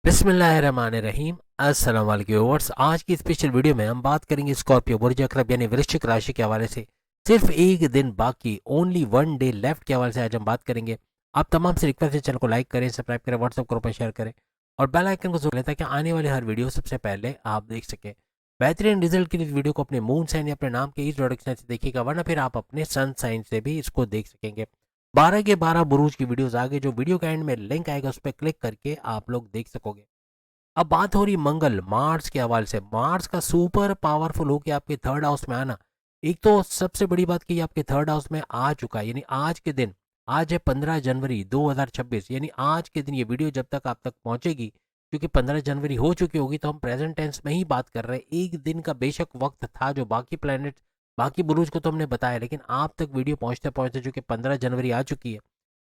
बिस्मिल्लाहिर्रहमानिर्रहीम। अस्सलाम वालेकुम व्यूअर्स। आज की स्पेशल वीडियो में हम बात करेंगे स्कॉर्पियो बुर्ज अकरब यानी वृश्चिक राशि के हवाले से। सिर्फ एक दिन बाकी, ओनली वन डे लेफ्ट के हवाले से आज हम बात करेंगे। आप तमाम से रिक्वेस्ट है, चैनल को लाइक करें, सब्सक्राइब करें, व्हाट्सअप ग्रुप में शेयर करें और बेल आइकन को जरूर लें ताकि आने वाली हर वीडियो सबसे पहले आप देख सकें। बेहतरीन रिजल्ट के लिए इस वीडियो को अपने मून साइन या अपने नाम के इस प्रोडक्ट से देखिएगा, वरना फिर आप अपने सन साइन से भी इसको देख सकेंगे। 12 के 12 बुरूज की वीडियोस आगे जो वीडियो के एंड में लिंक आएगा उस पर क्लिक करके आप लोग देख सकोगे। अब बात हो रही मंगल मार्स के हवाले से। मार्स का सुपर पावरफुल होकर आपके थर्ड हाउस में आना, एक तो सबसे बड़ी बात कि आपके थर्ड हाउस में आ चुका है, यानी आज के दिन, आज है 15 जनवरी 2026, यानी आज के दिन ये वीडियो जब तक आप तक पहुंचेगी, क्योंकि 15 जनवरी हो चुकी होगी तो हम प्रेजेंट टेंस में ही बात कर रहे हैं। एक दिन का बेशक वक्त था जो बाकी प्लैनेट, बाकी बुरूज को तो हमने बताया, लेकिन आप तक वीडियो पहुंचते पहुंचते चूंकि 15 जनवरी आ चुकी है,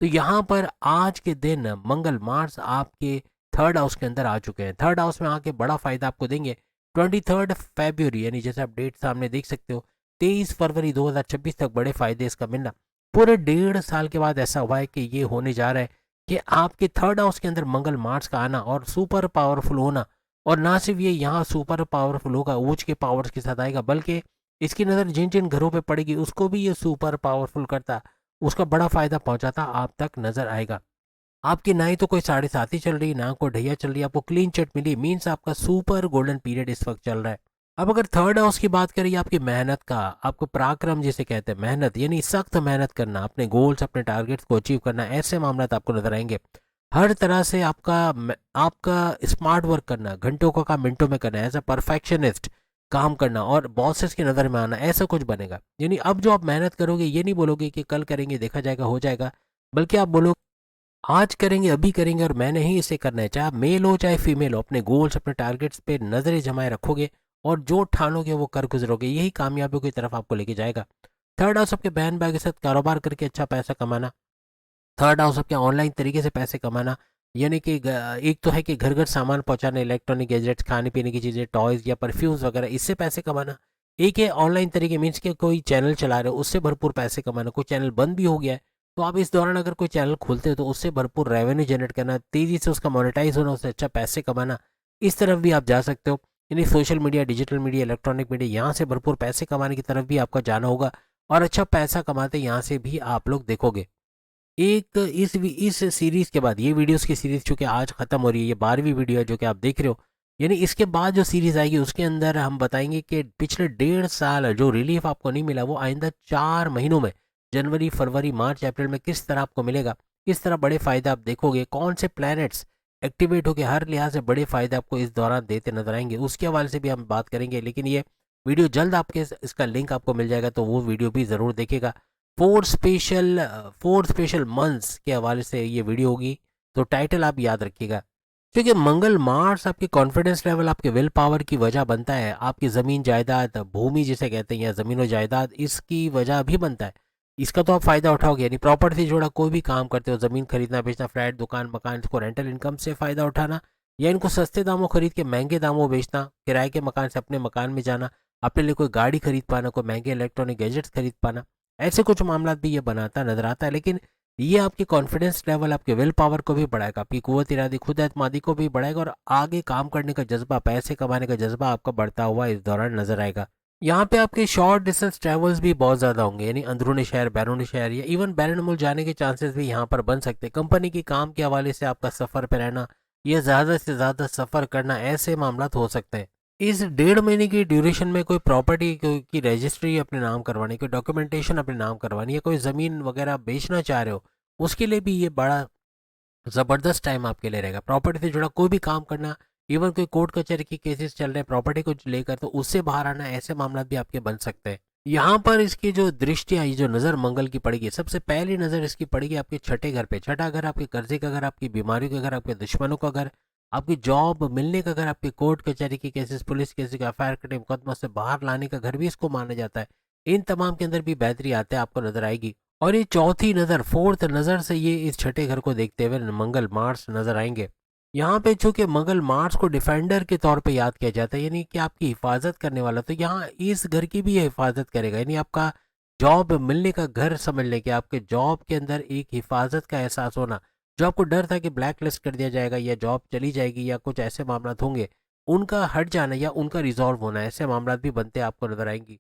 तो यहाँ पर आज के दिन मंगल मार्स आपके थर्ड हाउस के अंदर आ चुके हैं। थर्ड हाउस में आके बड़ा फायदा आपको देंगे। 23 फरवरी यानी जैसे आप डेट सामने देख सकते हो, 23 फरवरी 2026 तक बड़े फायदे इसका मिलना। पूरे 1.5 साल के बाद ऐसा हुआ है कि ये होने जा रहा है कि आपके थर्ड हाउस के अंदर मंगल मार्स का आना और सुपर पावरफुल होना। और ना सिर्फ ये यहाँ सुपर पावरफुल होगा, ऊंच के पावर्स के साथ आएगा, बल्कि इसकी नज़र जिन जिन घरों पे पड़ेगी उसको भी ये सुपर पावरफुल करता, उसका बड़ा फायदा पहुंचाता आप तक नजर आएगा। आपकी ना ही तो कोई 7.5 ही चल रही, ना कोई ढैया चल रही, आपको क्लीन चिट मिली, मीन्स आपका सुपर गोल्डन पीरियड इस वक्त चल रहा है। अब अगर थर्ड हाउस की बात करें आपकी मेहनत का, आपको पराक्रम जिसे कहते हैं, मेहनत यानी सख्त मेहनत करना, अपने गोल्स अपने टारगेट्स को अचीव करना, ऐसे मामला आपको नजर आएंगे। हर तरह से आपका स्मार्ट वर्क करना, घंटों का काम मिनटों में करना, एज अ परफेक्शनिस्ट काम करना और बॉसेस की नज़र में आना, ऐसा कुछ बनेगा। यानी अब जो आप मेहनत करोगे, ये नहीं बोलोगे कि कल करेंगे देखा जाएगा हो जाएगा, बल्कि आप बोलोगे आज करेंगे अभी करेंगे और मैंने ही इसे करना है। चाहे आप मेल हो चाहे फीमेल हो, अपने गोल्स अपने टारगेट्स पे नजरें जमाए रखोगे और जो ठानोगे वो कर गुजरोगे, यही कामयाबियों की तरफ आपको लेके जाएगा। थर्ड हाउस आपके बहन भाई के साथ कारोबार करके अच्छा पैसा कमाना। थर्ड हाउस आपके ऑनलाइन तरीके से पैसे कमाना, यानी कि एक तो है कि घर घर सामान पहुंचाना, इलेक्ट्रॉनिक गैजेट्स, खाने पीने की चीज़ें, टॉयज या परफ्यूम्स वगैरह, इससे पैसे कमाना। एक है ऑनलाइन तरीके, मीन्स के कोई चैनल चला रहे हो उससे भरपूर पैसे कमाना, कोई चैनल बंद भी हो गया है तो आप इस दौरान अगर कोई चैनल खोलते हो तो उससे भरपूर रेवेन्यू जनरेट करना, तेज़ी से उसका मोनेटाइज होना, उससे अच्छा पैसे कमाना, इस तरफ भी आप जा सकते हो। यानी social media, digital media, electronic media, यहाँ से भरपूर पैसे कमाने की तरफ भी आपका जाना होगा और अच्छा पैसा कमाते यहाँ से भी आप लोग देखोगे। एक इस सीरीज के बाद, ये वीडियोस की सीरीज चूंकि आज खत्म हो रही है, ये 12वीं वीडियो है जो कि आप देख रहे हो, यानी इसके बाद जो सीरीज आएगी उसके अंदर हम बताएंगे कि पिछले 1.5 साल जो रिलीफ आपको नहीं मिला वो आइंदा 4 महीनों में, जनवरी फरवरी मार्च अप्रैल में किस तरह आपको मिलेगा, किस तरह बड़े फायदे आप देखोगे, कौन से प्लैनेट्स एक्टिवेट होकर हर लिहाज से बड़े फायदे आपको इस दौरान देते नजर आएंगे, उसके हवाले से भी हम बात करेंगे। लेकिन ये वीडियो जल्द आपके इसका लिंक आपको मिल जाएगा तो वो वीडियो भी ज़रूर देखेगा। फोर स्पेशल मंथ्स के हवाले से ये वीडियो होगी, तो टाइटल आप याद रखिएगा। क्योंकि मंगल मार्स आपके कॉन्फिडेंस लेवल, आपके विल पावर की वजह बनता है, आपकी ज़मीन जायदाद, भूमि जिसे कहते हैं या ज़मीन और जायदाद, इसकी वजह भी बनता है। इसका तो आप फ़ायदा उठाओगे, यानी प्रॉपर्टी से जुड़ा कोई भी काम करते हो, ज़मीन खरीदना बेचना, फ्लैट दुकान मकान, इसको रेंटल इनकम से फ़ायदा उठाना या इनको सस्ते दामों खरीद के महंगे दामों बेचना, किराए के मकान से अपने मकान में जाना, अपने लिए कोई गाड़ी खरीद पाना, कोई महंगे इलेक्ट्रॉनिक गैजेट्स खरीद पाना, ऐसे कुछ मामला भी ये बनाता नजर आता है। लेकिन ये आपके कॉन्फिडेंस लेवल, आपके विल पावर को भी बढ़ाएगा, आपकी कुव्वत इरादी, खुद एतमादी को भी बढ़ाएगा और आगे काम करने का जज्बा, पैसे कमाने का जज्बा आपका बढ़ता हुआ इस दौरान नजर आएगा। यहाँ पे आपके शॉर्ट डिस्टेंस ट्रेवल्स भी बहुत ज़्यादा होंगे, यानी अंदरूनी शहर, बैरूनी शहर या इवन बैरून मुल्क जाने के चांसेस भी यहाँ पर बन सकते हैं। कंपनी की काम के हवाले से आपका सफ़र पर रहना या ज़्यादा से ज़्यादा सफ़र करना, ऐसे मामला हो सकते हैं। इस 1.5 महीने की ड्यूरेशन में कोई प्रॉपर्टी की रजिस्ट्री अपने नाम करवानी, कोई डॉक्यूमेंटेशन अपने नाम करवानी या कोई ज़मीन वगैरह बेचना चाह रहे हो, उसके लिए भी ये बड़ा ज़बरदस्त टाइम आपके लिए रहेगा। प्रॉपर्टी से जुड़ा कोई भी काम करना, इवन कोई कोर्ट कचहरी की केसेस चल रहे हैं प्रॉपर्टी को लेकर, तो उससे बाहर आना, ऐसे मामला भी आपके बन सकते हैं। यहाँ पर इसकी जो दृष्टि आई, जो नज़र मंगल की पड़ेगी, सबसे पहली नज़र इसकी पड़ेगी आपके छठे घर पे। छठा घर आपके कर्जे का घर, आपकी बीमारियों का घर, आपके दुश्मनों का घर, आपकी जॉब मिलने का घर, आपके कोर्ट कचहरी की केसेस, पुलिस केसेस का एफआईआर कटे मुकदमा से बाहर लाने का घर भी इसको माना जाता है। इन तमाम के अंदर भी बेहतरी आते हैं आपको नजर आएगी। और ये चौथी नज़र, फोर्थ नज़र से ये इस छठे घर को देखते हुए मंगल मार्स नजर आएंगे। यहाँ पे चूंकि मंगल मार्स को डिफेंडर के तौर पे याद किया जाता है, यानी कि आपकी हिफाजत करने वाला, तो यहाँ इस घर की भी ये हिफाजत करेगा। यानी आपका जॉब मिलने का घर समझ लें कि आपके जॉब के अंदर एक हिफाजत का एहसास होना, जो आपको डर था कि ब्लैक लिस्ट कर दिया जाएगा या जॉब चली जाएगी या कुछ ऐसे मामला होंगे, उनका हट जाना या उनका रिजॉल्व होना, ऐसे मामला भी बनते आपको नजर आएंगी।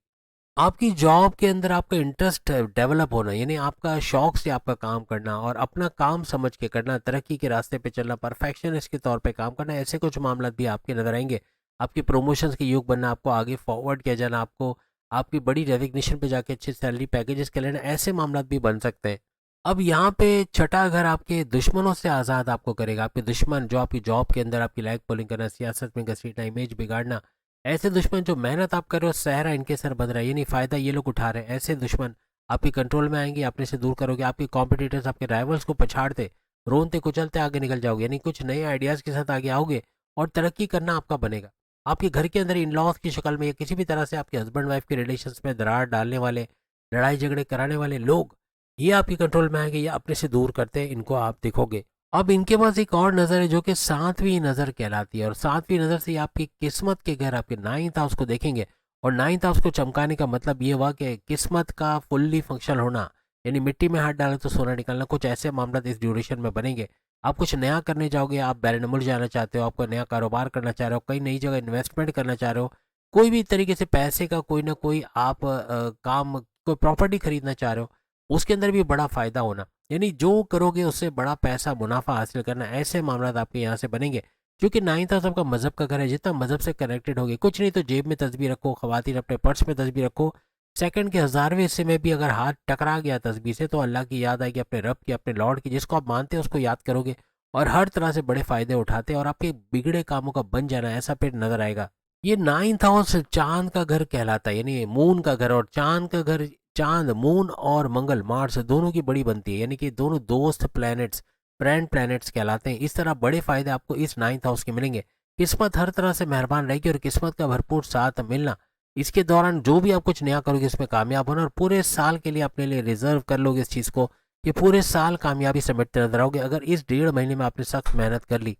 आपकी जॉब के अंदर आपका इंटरेस्ट डेवलप होना, यानी आपका शौक से आपका काम करना और अपना काम समझ के करना, तरक्की के रास्ते पे चलना, परफेक्शनिस्ट के तौर पे काम करना, ऐसे कुछ मामला भी आपके नजर आएंगे। आपकी प्रमोशंस के योग बनना, आपको आगे फॉरवर्ड किया जाना, आपको आपकी बड़ी रेजिग्नेशन पे जाके अच्छे सैलरी पैकेजेस के लेना, ऐसे मामला भी बन सकते हैं। अब यहाँ पे छठा घर आपके दुश्मनों से आज़ाद आपको करेगा। आपके दुश्मन जो आपकी जॉब के अंदर आपकी लाइक पोलिंग करना, सियासत में घसीटना, इमेज बिगाड़ना, ऐसे दुश्मन जो मेहनत आप कर रहे हो सहरा इनके सर बंध रहा है, ये नहीं फ़ायदा ये लोग उठा रहे हैं, ऐसे दुश्मन आपके कंट्रोल में आएंगे, अपने से दूर करोगे। आपके कॉम्पिटिटर्स, आपके राइवल्स को पछाड़ते, रोनते कुचलते आगे निकल जाओगे, यानी कुछ नए आइडियाज़ के साथ आगे आओगे और तरक्की करना आपका बनेगा। आपके घर के अंदर इन लॉज की शक्ल में या किसी भी तरह से आपके हस्बैंड वाइफ के रिलेशंस में दरार डालने वाले, लड़ाई झगड़े कराने वाले लोग, ये आपके कंट्रोल में आएंगे या अपने से दूर करते हैं, इनको आप देखोगे। अब इनके पास एक और नज़र है जो कि सातवीं नज़र कहलाती है, और सातवीं नज़र से ये आपकी किस्मत के घर, आपके नाइन्थ हाउस को देखेंगे। और नाइन्थ हाउस को चमकाने का मतलब ये हुआ कि किस्मत का फुल्ली फंक्शन होना, यानी मिट्टी में हाथ डाले तो सोना निकलना, कुछ ऐसे मामला इस ड्यूरेशन में बनेंगे। आप कुछ नया करने जाओगे, आप बैरनमुल जाना चाहते हो, आपको नया कारोबार करना चाह रहे हो, कई नई जगह इन्वेस्टमेंट करना चाह रहे हो, कोई भी तरीके से पैसे का कोई ना कोई आप काम, कोई प्रॉपर्टी खरीदना चाह रहे हो, उसके अंदर भी बड़ा फ़ायदा होना, यानी जो करोगे उससे बड़ा पैसा मुनाफा हासिल करना, ऐसे मामला आपके यहाँ से बनेंगे। क्योंकि नाइन्थ हाउस आपका मजहब का घर है, जितना मजहब से कनेक्टेड होगे, कुछ नहीं तो जेब में तस्बीह रखो, खवातीन अपने पर्स में तस्बीह रखो, सेकंड के 1000वें हिस्से में भी अगर हाथ टकरा गया तस्बीह से तो अल्लाह की याद आएगी, अपने रब की, अपने लॉर्ड की, जिसको आप मानते हैं उसको याद करोगे और हर तरह से बड़े फायदे उठाते और आपके बिगड़े कामों का बन जाना, ऐसा फिर नजर आएगा। ये नाइन्थ हाउस चांद का घर कहलाता है, यानी मून का घर, और चांद का घर, चांद, मून और मंगल, मार्स दोनों की बड़ी बनती है, यानी कि दोनों दोस्त प्लैनेट्स, फ्रेंड प्लैनेट्स कहलाते हैं। इस तरह बड़े फायदे आपको इस नाइन्थ हाउस के मिलेंगे। किस्मत हर तरह से मेहरबान रहेगी और किस्मत का भरपूर साथ मिलना, इसके दौरान जो भी आप कुछ नया करोगे इसमें कामयाब होना, और पूरे साल के लिए अपने लिए रिजर्व कर लोगे इस चीज़ को कि पूरे साल कामयाबी समेटते नजर आओगे अगर इस 1.5 महीने में आपने सख्त मेहनत कर ली।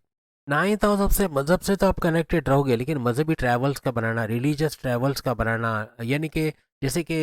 नाइन्थ हाउस से मज़हब से तो आप कनेक्टेड रहोगे, लेकिन मज़हबी ट्रैवल्स का बनाना, रिलीजियस ट्रैवल्स का बनाना, यानी कि जैसे कि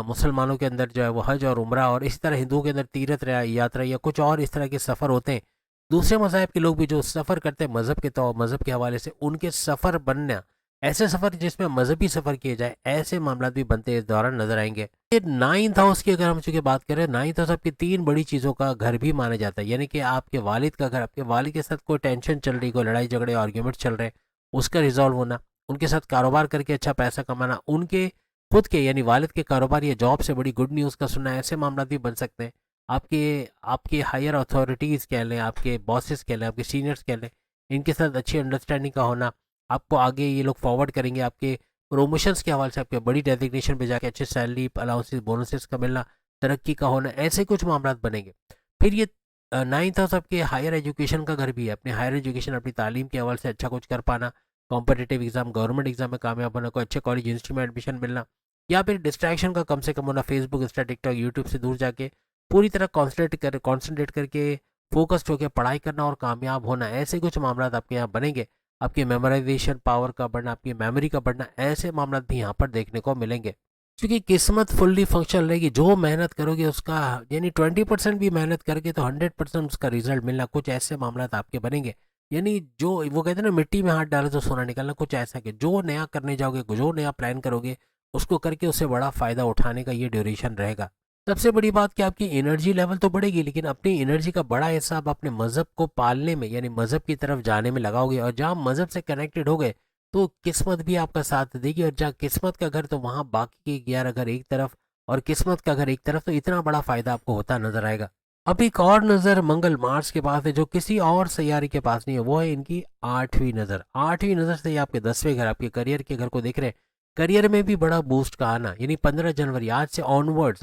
मुसलमानों के अंदर जो है वो हज और उम्रा, और इसी तरह हिंदुओं के अंदर तीर्थ यात्रा या कुछ और इस तरह के सफ़र होते हैं। दूसरे मज़ाहब के लोग भी जो सफ़र करते हैं मज़हब के मज़हब के हवाले से, उनके सफ़र बनना, ऐसे सफ़र जिसमें मजहबी सफ़र किए जाए, ऐसे मामला भी बनते इस दौरान नजर आएंगे। ये नाइन्थ हाउस की अगर हम चूंकि बात करें, नाइन्थ हाउस आपकी 3 बड़ी चीज़ों का घर भी माना जाता है, यानी कि आपके वालिद का घर, आपके वालिद के साथ कोई टेंशन चल रही, कोई लड़ाई झगड़े आर्ग्यूमेंट चल रहे, उसका रिजॉल्व होना, उनके साथ कारोबार करके अच्छा पैसा कमाना, उनके खुद के यानी वालिद के कारोबार या जॉब से बड़ी गुड न्यूज़ का सुनना, ऐसे मामला भी बन सकते हैं। आपके आपके हायर अथॉरिटीज़ कह लें, आपके बॉसेस कह लें, आपके सीनियर्स कह लें, इनके साथ अच्छी अंडरस्टैंडिंग का होना, आपको आगे ये लोग फॉरवर्ड करेंगे, आपके प्रमोशंस के हवाले से आपके बड़ी डेजिग्नेशन पे जाके अच्छे सैलरी अलाउंसेस बोनसेस का मिलना, तरक्की का होना, ऐसे कुछ मामला बनेंगे। फिर ये नाइन्थ हाउस आपके हायर एजुकेशन का घर भी है, अपने हायर एजुकेशन, अपनी तालीम के हवाले से अच्छा कुछ कर पाना, कॉम्पिटिटिव एग्जाम, गवर्नमेंट एग्जाम में कामयाब होना, कोई अच्छे कॉलेज यूनिवर्सिटी में एडमिशन मिलना, या फिर डिस्ट्रैक्शन का कम से कम होना, फेसबुक, इंस्टा, टिकटॉक, यूट्यूब से दूर जाके पूरी तरह कॉन्सेंट्रेट करके फोकस्ड होकर पढ़ाई करना और कामयाब होना, ऐसे कुछ मामला आपके यहाँ बनेंगे। आपकी मेमोराइजेशन पावर का बढ़ना, आपकी मेमोरी का बढ़ना, ऐसे मामला भी यहाँ पर देखने को मिलेंगे। क्योंकि किस्मत फुल्ली फंक्शन रहेगी, जो मेहनत करोगे उसका, यानी 20% भी मेहनत करके तो 100% उसका रिजल्ट मिलना, कुछ ऐसे मामला आपके बनेंगे। यानी जो वो कहते हैं ना, मिट्टी में हाथ डाले तो सोना निकलना, कुछ ऐसा कि जो नया करने जाओगे, जो नया प्लान करोगे, उसको करके उससे बड़ा फायदा उठाने का ये ड्यूरेशन रहेगा। सबसे बड़ी बात कि आपकी एनर्जी लेवल तो बढ़ेगी, लेकिन अपनी एनर्जी का बड़ा हिस्सा आप अपने मज़हब को पालने में, यानी मज़हब की तरफ जाने में लगाओगे, और जहाँ मज़हब से कनेक्टेड हो गए तो किस्मत भी आपका साथ देगी, और जहाँ किस्मत का घर तो वहाँ बाकी के 11 घर एक तरफ और किस्मत का घर एक तरफ, तो इतना बड़ा फायदा आपको होता नजर आएगा। अब एक और नज़र मंगल मार्स के पास है जो किसी और सैयारे के पास नहीं है, वो है इनकी 8वीं नज़र। 8वीं नज़र से ये आपके 10वें घर, आपके करियर के घर को देख रहे हैं। करियर में भी बड़ा बूस्ट का आना, यानी 15 जनवरी आज से ऑनवर्ड्स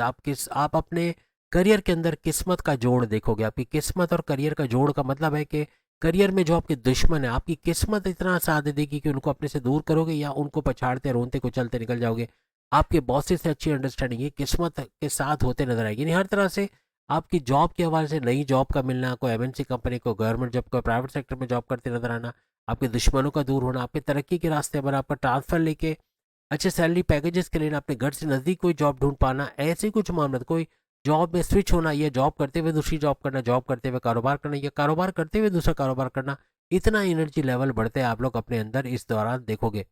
आप अपने करियर के अंदर किस्मत का जोड़ देखोगे। आपकी किस्मत और करियर का जोड़ का मतलब है कि करियर में जो आपके दुश्मन है, आपकी किस्मत इतना साथ देगी कि उनको अपने से दूर करोगे या उनको पछाड़ते रोनते कुचलते निकल जाओगे। आपके बॉसेस से अच्छी अंडरस्टैंडिंग, ये किस्मत के साथ होते नजर आएगी। यानी हर तरह से आपकी जॉब के हवाले से नई जॉब का मिलना, कोई एमएनसी कंपनी, को गवर्नमेंट जॉब, कोई प्राइवेट सेक्टर में जॉब करते नजर आना, आपके दुश्मनों का दूर होना, आपके तरक्की के रास्ते पर आपका ट्रांसफर लेके अच्छे सैलरी पैकेजेस के लिए अपने घर से नज़दीक कोई जॉब ढूंढ पाना, ऐसे कुछ मामला, कोई जॉब में स्विच होना, या जॉब करते हुए दूसरी जॉब करना, जॉब करते हुए कारोबार करना, या कारोबार करते हुए दूसरा कारोबार करना, इतना एनर्जी लेवल बढ़ते हैं आप लोग अपने अंदर इस दौरान देखोगे।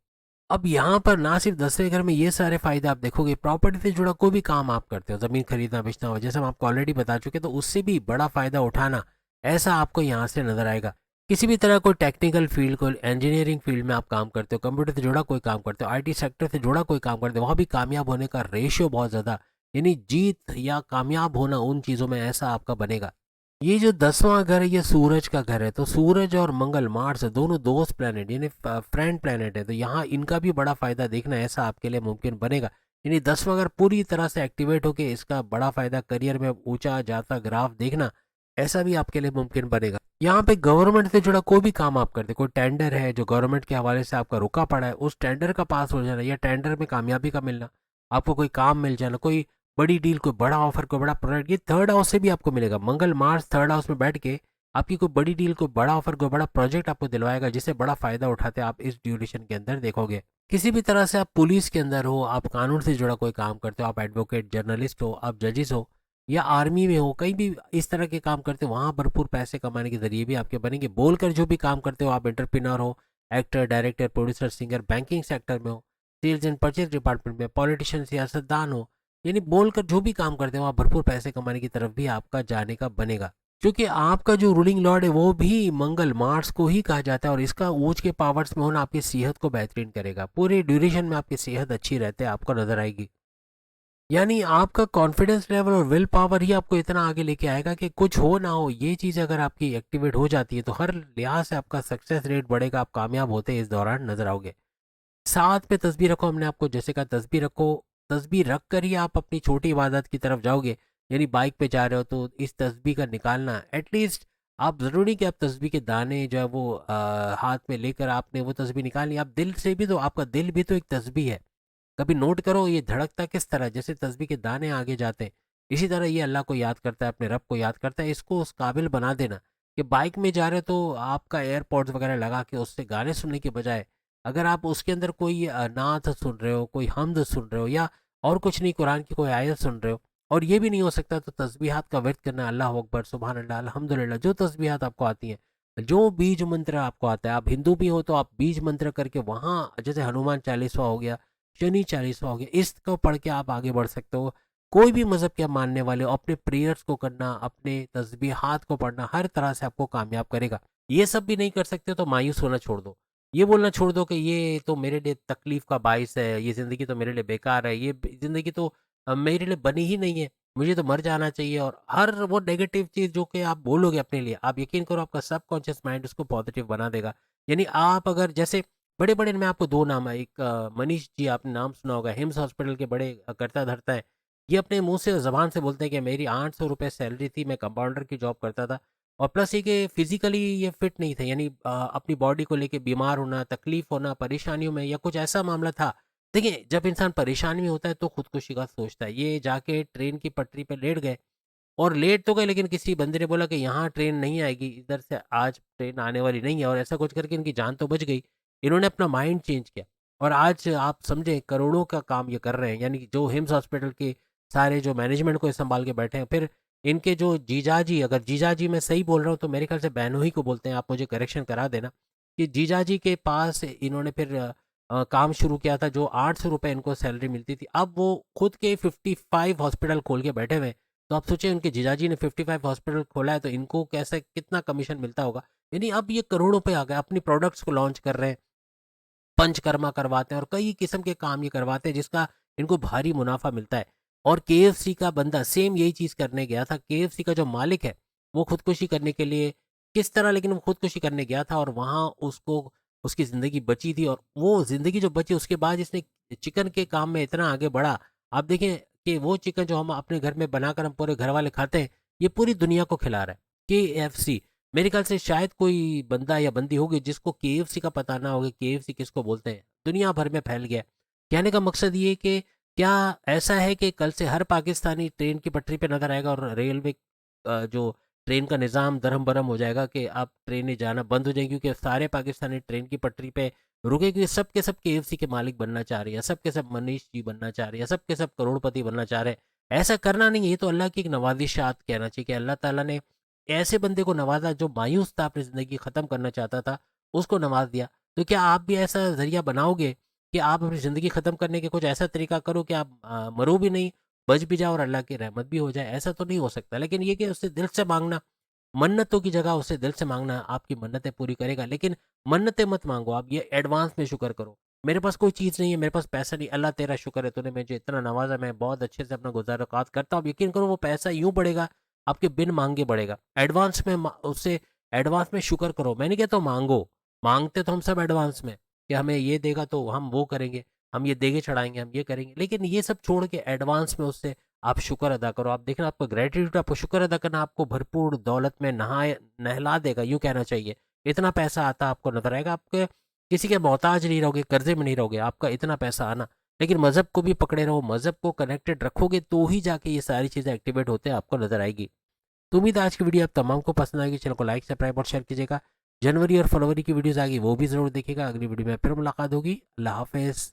अब यहाँ पर ना सिर्फ 10वें घर में ये सारे फायदे आप देखोगे, प्रॉपर्टी से जुड़ा कोई भी काम आप करते हो, जमीन खरीदना बेचना हो, जैसे हम आपको ऑलरेडी बता चुके, तो उससे भी बड़ा फायदा उठाना ऐसा आपको यहाँ से नजर आएगा। किसी भी तरह कोई टेक्निकल फील्ड, कोई इंजीनियरिंग फील्ड में आप काम करते हो, कंप्यूटर से जुड़ा कोई काम करते हो, आईटी सेक्टर से जुड़ा कोई काम करते हो, वहाँ भी कामयाब होने का रेशियो बहुत ज़्यादा, यानी जीत या कामयाब होना उन चीज़ों में ऐसा आपका बनेगा। ये जो 10वां घर है ये सूरज का घर है, तो सूरज और मंगल, मार्स दोनों दोस्त प्लेनेट यानी फ्रेंड प्लेनेट है, तो यहाँ इनका भी बड़ा फायदा देखना ऐसा आपके लिए मुमकिन बनेगा। यानी 10वां घर पूरी तरह से एक्टिवेट होके इसका बड़ा फायदा करियर में ऊंचा जाता ग्राफ देखना ऐसा भी आपके लिए मुमकिन बनेगा। यहाँ पे गवर्नमेंट से जुड़ा कोई भी काम आप करते, कोई टेंडर है जो गवर्नमेंट के हवाले से आपका रुका पड़ा है, उस टेंडर का पास हो जाना या टेंडर में कामयाबी का मिलना, आपको कोई काम मिल जाना, कोई बड़ी डील, कोई बड़ा ऑफर, कोई बड़ा प्रोडक्ट, ये थर्ड हाउस से भी आपको मिलेगा। मंगल मार्स थर्ड हाउस में बैठ के आपकी कोई बड़ी डील, कोई बड़ा ऑफर, कोई बड़ा प्रोजेक्ट आपको दिलवाएगा, जिससे बड़ा फायदा उठाते आप इस ड्यूरेशन के अंदर देखोगे। किसी भी तरह से आप पुलिस के अंदर हो, आप कानून से जुड़ा कोई काम करते हो, आप एडवोकेट, जर्नलिस्ट हो, आप जजेस हो, या आर्मी में हो, कहीं भी इस तरह के काम करते हो, वहाँ भरपूर पैसे कमाने के जरिए भी आपके बनेंगे। बोलकर जो भी काम करते हो, आप एंटरप्रेन्योर हो, actor, director, producer, singer, banking sector में हो, सेल्स एंड परचेज डिपार्टमेंट में, पॉलिटिशियन, सियासतदान हो, यानी बोलकर जो भी काम करते हो आप भरपूर पैसे कमाने की तरफ भी आपका जाने का बनेगा। क्योंकि आपका जो रूलिंग लॉर्ड है वो भी मंगल, मार्स को ही कहा जाता है, और इसका ऊंच के पावर्स में होना आपकी सेहत को बेहतरीन करेगा। पूरे ड्यूरेशन में आपकी सेहत अच्छी रहते हैं, आपको नजर आएगी। यानी आपका कॉन्फिडेंस लेवल और विल पावर ही आपको इतना आगे लेके आएगा कि कुछ हो ना हो, ये चीज़ अगर आपकी एक्टिवेट हो जाती है तो हर लिहाज से आपका सक्सेस रेट बढ़ेगा, आप कामयाब होते इस दौरान नजर आओगे। साथ में तस्बीह रखो, हमने आपको जैसे कहा तस्बीह रखो, तस्बीह रख कर ही आप अपनी छोटी इबादत की तरफ जाओगे। यानी बाइक पे जा रहे हो तो इस तस्बीह का निकालना एटलीस्ट, आप ज़रूरी कि आप तस्बीह के दाने जो है वो हाथ में लेकर आपने वो तस्बीह निकालनी, आप दिल से भी, तो आपका दिल भी तो एक तस्बीह है। कभी नोट करो ये धड़कता किस तरह, जैसे तस्बीह के दाने आगे जाते हैं, इसी तरह ये अल्लाह को याद करता है, अपने रब को याद करता है। इसको उस काबिल बना देना कि बाइक में जा रहे हो तो आपका एयरपॉड्स वगैरह लगा के उससे गाने सुनने के बजाय, अगर आप उसके अंदर कोई नात सुन रहे हो, कोई हमद सुन रहे हो, या और कुछ नहीं, कुरान की कोई आयत सुन रहे हो, और ये भी नहीं हो सकता तो तस्बीहात का विर्द करना, अल्लाह अकबर, सुबहान अल्लाह, अल्हम्दुलिल्लाह, जो तस्बीहात आपको आती हैं, जो बीज मंत्र आपको आता है, आप हिंदू भी हो तो आप बीज मंत्र करके वहाँ, जैसे हनुमान चालीसवा हो गया, शनि चालीसवा हो गया, इसको पढ़ के आप आगे बढ़ सकते हो। कोई भी मजहब के आप मानने वाले हो, अपने प्रेयर्स को करना, अपने तस्बीहात को पढ़ना हर तरह से आपको कामयाब करेगा। ये सब भी नहीं कर सकते तो मायूस होना छोड़ दो, ये बोलना छोड़ दो कि ये तो मेरे लिए तकलीफ का बाइस है, ये ज़िंदगी तो मेरे लिए बेकार है, ये ज़िंदगी तो मेरे लिए बनी ही नहीं है, मुझे तो मर जाना चाहिए, और हर वो नेगेटिव चीज़ जो कि आप बोलोगे अपने लिए, आप यकीन करो आपका सबकॉन्शियस माइंड उसको पॉजिटिव बना देगा। यानी आप अगर जैसे बड़े बड़े, मैं आपको दो नाम है, एक मनीष जी, आपने नाम सुना होगा, हिम्स हॉस्पिटल के बड़े करता धरता है, ये अपने मुंह से ज़बान से बोलते हैं कि मेरी 800 रुपये सैलरी थी, मैं कंपाउंडर की जॉब करता था, और प्लस ये कि फिजिकली ये फिट नहीं थे, यानी अपनी बॉडी को लेके बीमार होना, तकलीफ होना, परेशानियों में, या कुछ ऐसा मामला था। देखिए जब इंसान परेशानी में होता है तो खुदकुशी का सोचता है, ये जाके ट्रेन की पटरी पे लेट गए, और लेट तो गए, लेकिन किसी बंदे ने बोला कि यहाँ ट्रेन नहीं आएगी, इधर से आज ट्रेन आने वाली नहीं है, और ऐसा कुछ करके इनकी जान तो बच गई। इन्होंने अपना माइंड चेंज किया, और आज आप समझे करोड़ों का काम ये कर रहे हैं, यानी कि जो हिम्स हॉस्पिटल के सारे जो मैनेजमेंट को संभाल के बैठे हैं। फिर इनके जो जीजाजी, अगर जीजाजी मैं सही बोल रहा हूँ तो मेरे ख्याल से बहनोई को बोलते हैं, आप मुझे करेक्शन करा देना, कि जीजाजी के पास इन्होंने फिर काम शुरू किया था, जो 800 रुपये इनको सैलरी मिलती थी, अब वो खुद के 55 हॉस्पिटल खोल के बैठे हुए हैं। तो आप सोचिए उनके जीजाजी ने 55 हॉस्पिटल खोला है तो इनको कैसे, कितना कमीशन मिलता होगा। यानी अब ये करोड़ों पे आ गए, अपनी प्रोडक्ट्स को लॉन्च कर रहे हैं, पंचकर्मा करवाते हैं, और कई किस्म के काम ये करवाते हैं जिसका इनको भारी मुनाफा मिलता है। और केएफसी का बंदा सेम यही चीज़ करने गया था, केएफसी का जो मालिक है वो खुदकुशी करने के लिए, किस तरह, लेकिन वो खुदकुशी करने गया था, और वहाँ उसको उसकी ज़िंदगी बची थी, और वो ज़िंदगी जो बची उसके बाद इसने चिकन के काम में इतना आगे बढ़ा। आप देखें कि वो चिकन जो हम अपने घर में बनाकर हम पूरे घर वाले खाते हैं, ये पूरी दुनिया को खिला रहा है। केएफसी, मेरे ख्याल से शायद कोई बंदा या बंदी होगी जिसको केएफसी का पता ना होगा, केएफसी किसको बोलते हैं, दुनिया भर में फैल गया। कहने का मकसद ये कि क्या ऐसा है कि कल से हर पाकिस्तानी ट्रेन की पटरी पे नजर आएगा, और रेलवे जो ट्रेन का निज़ाम दरहम बरहम हो जाएगा कि अब ट्रेनें जाना बंद हो जाएंगी, क्योंकि सारे पाकिस्तानी ट्रेन की पटरी पे रुके, क्योंकि सब के सब केएफसी के मालिक बनना चाह रही है, सब के सब मनीष जी बनना चाह रही है, सब के सब करोड़पति बनना चाह रहे हैं। ऐसा करना नहीं है, ये तो अल्लाह की एक नवाजिशात कहना चाहिए कि अल्लाह ताला ने ऐसे बंदे को नवाजा जो मायूस था, अपनी ज़िंदगी ख़त्म करना चाहता था, उसको नवाज दिया। तो क्या आप भी ऐसा ज़रिया बनाओगे कि आप अपनी ज़िंदगी ख़त्म करने के कुछ ऐसा तरीका करो कि आप मरो भी नहीं, बच भी जाओ और अल्लाह की रहमत भी हो जाए? ऐसा तो नहीं हो सकता। लेकिन ये कि उससे दिल से मांगना, मन्नतों की जगह उससे दिल से मांगना, आपकी मन्नतें पूरी करेगा। लेकिन मन्नतें मत मांगो, आप ये एडवांस में शुक्र करो। मेरे पास कोई चीज़ नहीं है, मेरे पास पैसा नहीं, अल्लाह तेरा शुक्र है, तूने मुझे इतना नवाजा, मैं बहुत अच्छे से अपना गुज़ार-औक़ात करता हूँ। आप यकीन करो वो पैसा यूँ बढ़ेगा, आपके बिन मांगे बढ़ेगा। एडवांस में उससे एडवांस में शुक्र करो। मैं नहीं कहता हूँ मांगो, मांगते तो हम सब एडवांस में कि हमें ये देगा तो हम वो करेंगे, हम ये देगे चढ़ाएंगे, हम ये करेंगे। लेकिन ये सब छोड़ के एडवांस में उससे आप शुक्र अदा करो। आप देखना, आपको ग्रेटिट्यूड, आपको शुक्र अदा करना आपको भरपूर दौलत में नहला देगा, यूँ कहना चाहिए। इतना पैसा आता आपको नज़र आएगा, आपके किसी के मोहताज नहीं रहोगे, कर्जे में नहीं रहोगे, आपका इतना पैसा आना। लेकिन मज़हब को भी पकड़े रहो, मज़हब को कनेक्टेड रखोगे तो ही जाके ये सारी चीज़ें एक्टिवेट होते हैं, आपको नज़र आएगी। तो उम्मीद है आज की वीडियो आप तमाम को पसंद आएगी। चैनल को लाइक, सब्सक्राइब और शेयर कीजिएगा। जनवरी और फरवरी की वीडियोज़ आएगी, वो भी ज़रूर देखिएगा। अगली वीडियो में फिर मुलाकात होगी। अल्लाह हाफ़िज़।